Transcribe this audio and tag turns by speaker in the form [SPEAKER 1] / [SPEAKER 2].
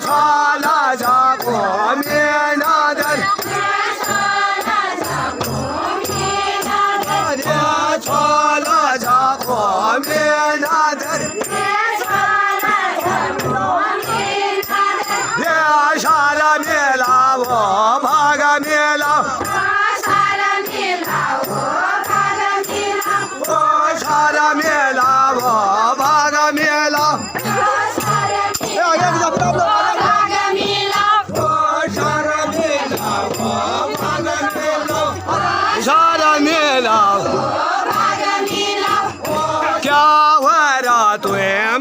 [SPEAKER 1] छालाच्या कोमेनादर छालाच्या कोमेनादर देशाला मेला व भाग मेला देशाला मेला व भाग मेला सारा मेला क्या वरा तुम्हें